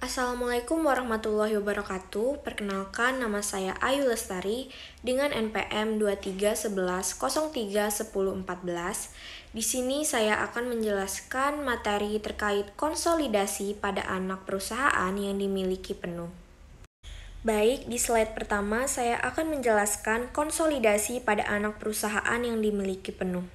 Assalamualaikum warahmatullahi wabarakatuh. Perkenalkan, nama saya Ayu Lestari dengan NPM 2311031014. Di sini saya akan menjelaskan materi terkait konsolidasi pada anak perusahaan yang dimiliki penuh. Baik, di slide pertama saya akan menjelaskan konsolidasi pada anak perusahaan yang dimiliki penuh.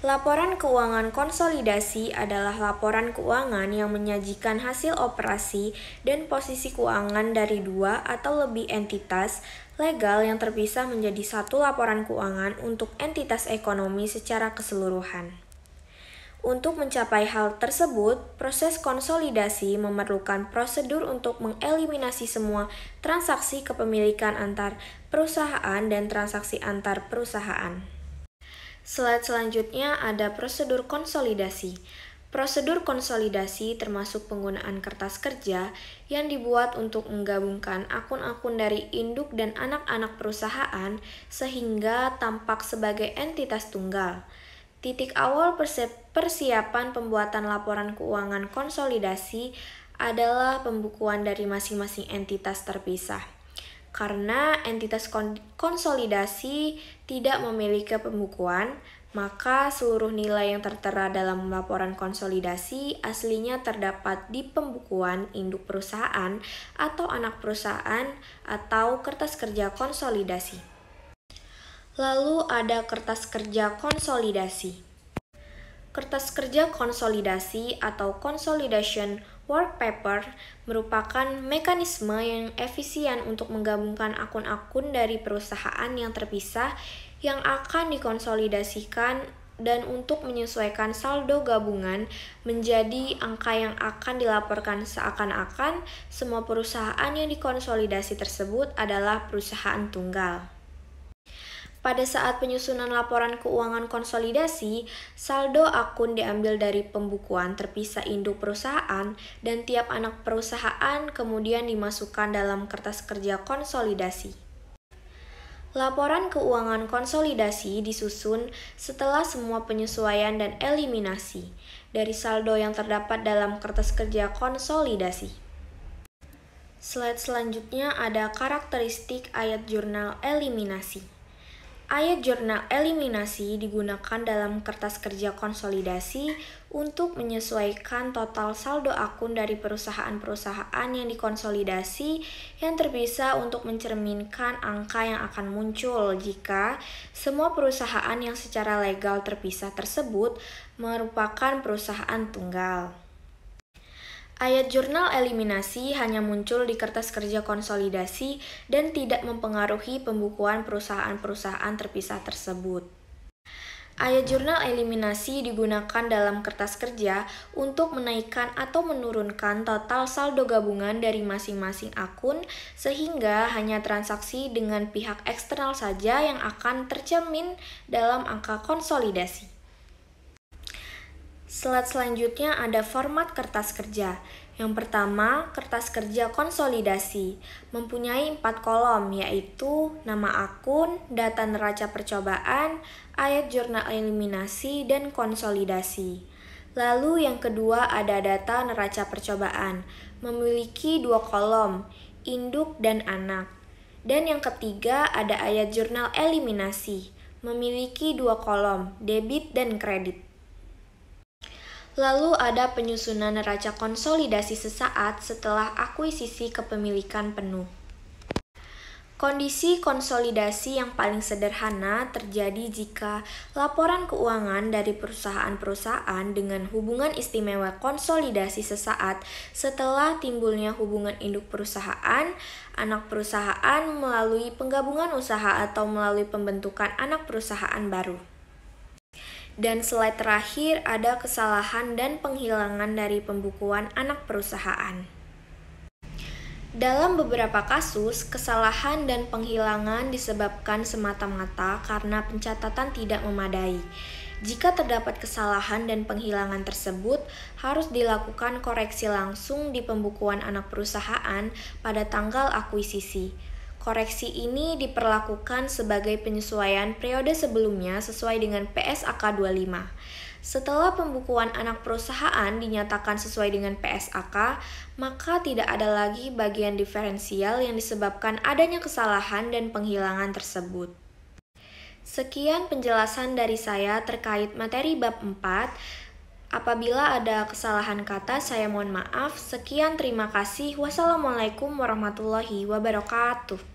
Laporan keuangan konsolidasi adalah laporan keuangan yang menyajikan hasil operasi dan posisi keuangan dari dua atau lebih entitas legal yang terpisah menjadi satu laporan keuangan untuk entitas ekonomi secara keseluruhan. Untuk mencapai hal tersebut, proses konsolidasi memerlukan prosedur untuk mengeliminasi semua transaksi kepemilikan antar perusahaan dan transaksi antar perusahaan. Slide selanjutnya ada prosedur konsolidasi. Prosedur konsolidasi termasuk penggunaan kertas kerja yang dibuat untuk menggabungkan akun-akun dari induk dan anak-anak perusahaan sehingga tampak sebagai entitas tunggal. Titik awal persiapan pembuatan laporan keuangan konsolidasi adalah pembukuan dari masing-masing entitas terpisah. Karena entitas konsolidasi tidak memiliki pembukuan, maka seluruh nilai yang tertera dalam laporan konsolidasi aslinya terdapat di pembukuan induk perusahaan atau anak perusahaan atau kertas kerja konsolidasi. Lalu ada kertas kerja konsolidasi. Kertas kerja konsolidasi atau consolidation work paper merupakan mekanisme yang efisien untuk menggabungkan akun-akun dari perusahaan yang terpisah yang akan dikonsolidasikan dan untuk menyesuaikan saldo gabungan menjadi angka yang akan dilaporkan seakan-akan semua perusahaan yang dikonsolidasi tersebut adalah perusahaan tunggal. Pada saat penyusunan laporan keuangan konsolidasi, saldo akun diambil dari pembukuan terpisah induk perusahaan dan tiap anak perusahaan kemudian dimasukkan dalam kertas kerja konsolidasi. Laporan keuangan konsolidasi disusun setelah semua penyesuaian dan eliminasi dari saldo yang terdapat dalam kertas kerja konsolidasi. Slide selanjutnya ada karakteristik ayat jurnal eliminasi. Ayat jurnal eliminasi digunakan dalam kertas kerja konsolidasi untuk menyesuaikan total saldo akun dari perusahaan-perusahaan yang dikonsolidasi yang terpisah untuk mencerminkan angka yang akan muncul jika semua perusahaan yang secara legal terpisah tersebut merupakan perusahaan tunggal. Ayat jurnal eliminasi hanya muncul di kertas kerja konsolidasi dan tidak mempengaruhi pembukuan perusahaan-perusahaan terpisah tersebut. Ayat jurnal eliminasi digunakan dalam kertas kerja untuk menaikkan atau menurunkan total saldo gabungan dari masing-masing akun sehingga hanya transaksi dengan pihak eksternal saja yang akan tercermin dalam angka konsolidasi. Slide selanjutnya ada format kertas kerja. Yang pertama, kertas kerja konsolidasi mempunyai 4 kolom yaitu nama akun, data neraca percobaan, ayat jurnal eliminasi, dan konsolidasi. Lalu yang kedua ada data neraca percobaan, memiliki 2 kolom, induk dan anak. Dan yang ketiga ada ayat jurnal eliminasi, memiliki 2 kolom, debit dan kredit. Lalu ada penyusunan neraca konsolidasi sesaat setelah akuisisi kepemilikan penuh. Kondisi konsolidasi yang paling sederhana terjadi jika laporan keuangan dari perusahaan-perusahaan dengan hubungan istimewa konsolidasi sesaat setelah timbulnya hubungan induk perusahaan, anak perusahaan melalui penggabungan usaha atau melalui pembentukan anak perusahaan baru. Dan slide terakhir ada kesalahan dan penghilangan dari pembukuan anak perusahaan. Dalam beberapa kasus, kesalahan dan penghilangan disebabkan semata-mata karena pencatatan tidak memadai. Jika terdapat kesalahan dan penghilangan tersebut, harus dilakukan koreksi langsung di pembukuan anak perusahaan pada tanggal akuisisi. Koreksi ini diperlakukan sebagai penyesuaian periode sebelumnya sesuai dengan PSAK 25. Setelah pembukuan anak perusahaan dinyatakan sesuai dengan PSAK, maka tidak ada lagi bagian diferensial yang disebabkan adanya kesalahan dan penghilangan tersebut. Sekian penjelasan dari saya terkait materi bab 4. Apabila ada kesalahan kata, saya mohon maaf. Sekian, terima kasih. Wassalamualaikum warahmatullahi wabarakatuh.